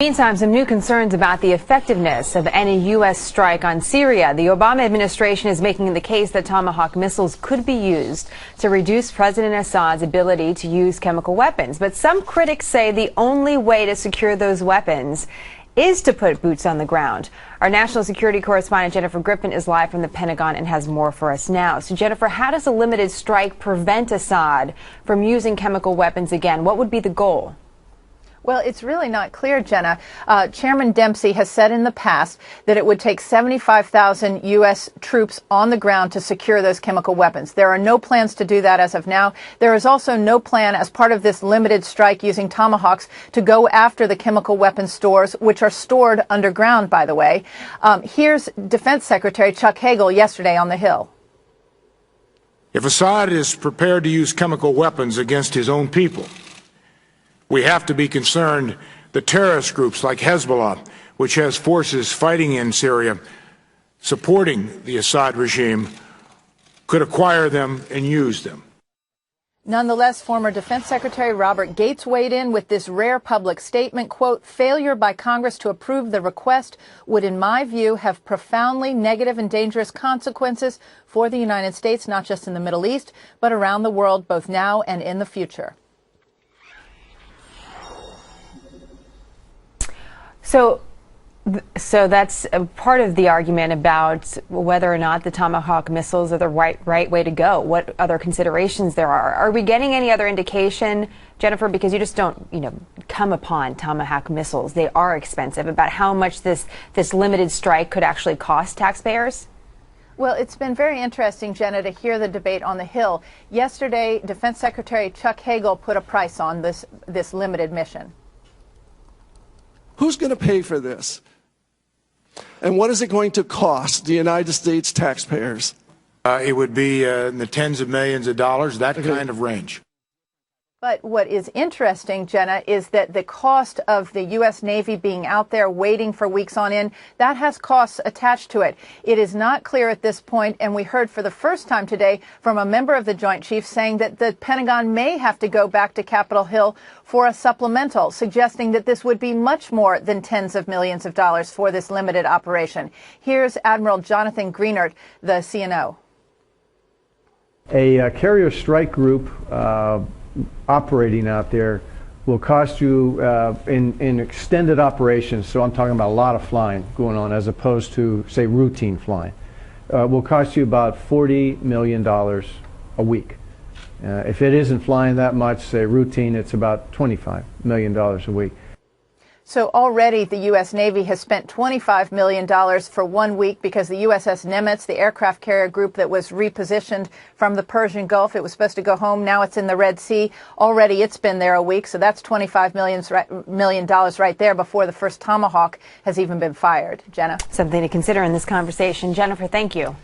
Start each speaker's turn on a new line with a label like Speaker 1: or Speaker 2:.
Speaker 1: Meantime, some new concerns about the effectiveness of any U.S. strike on Syria. The Obama administration is making the case that Tomahawk missiles could be used to reduce President Assad's ability to use chemical weapons. But some critics say the only way to secure those weapons is to put boots on the ground. Our national security correspondent Jennifer Griffin is live from the Pentagon and has more for us now. So, Jennifer, how does a limited strike prevent Assad from using chemical weapons again? What would be the goal?
Speaker 2: Well, it's really not clear, Jenna. Chairman Dempsey has said in the past that it would take 75,000 U.S. troops on the ground to secure those chemical weapons. There are no plans to do that as of now. There is also no plan as part of this limited strike using Tomahawks to go after the chemical weapons stores, which are stored underground, by the way. Here's Defense Secretary Chuck Hagel yesterday on the Hill.
Speaker 3: If Assad is prepared to use chemical weapons against his own people, we have to be concerned that terrorist groups like Hezbollah, which has forces fighting in Syria, supporting the Assad regime, could acquire them and use them.
Speaker 2: Nonetheless, former Defense Secretary Robert Gates weighed in with this rare public statement, quote, "Failure by Congress to approve the request would, in my view, have profoundly negative and dangerous consequences for the United States, not just in the Middle East, but around the world, both now and in the future."
Speaker 1: So that's a part of the argument about whether or not the Tomahawk missiles are the right way to go. What other considerations there are? Are we getting any other indication, Jennifer, because you just don't, come upon Tomahawk missiles. They are expensive, about how much this limited strike could actually cost taxpayers?
Speaker 2: Well, it's been very interesting, Jenna, to hear the debate on the Hill. Yesterday, Defense Secretary Chuck Hagel put a price on this limited mission.
Speaker 4: Who's going to pay for this? And what is it going to cost the United States taxpayers?
Speaker 3: It would be in the tens of millions of dollars, that kind of range.
Speaker 2: But what is interesting, Jenna, is that the cost of the U.S. Navy being out there waiting for weeks on end, that has costs attached to it. It is not clear at this point, and we heard for the first time today from a member of the Joint Chiefs saying that the Pentagon may have to go back to Capitol Hill for a supplemental, suggesting that this would be much more than tens of millions of dollars for this limited operation. Here's Admiral Jonathan Greenert, the CNO.
Speaker 5: A carrier strike group operating out there will cost you in extended operations, so I'm talking about a lot of flying going on as opposed to, say, routine flying, will cost you about $40 million a week. If it isn't flying that much, say routine, it's about $25 million a week.
Speaker 2: So already the U.S. Navy has spent $25 million for 1 week because the USS Nimitz, the aircraft carrier group that was repositioned from the Persian Gulf, it was supposed to go home. Now it's in the Red Sea. Already it's been there a week, so that's $25 million right there before the first Tomahawk has even been fired. Jenna?
Speaker 1: Something to consider in this conversation. Jennifer, thank you.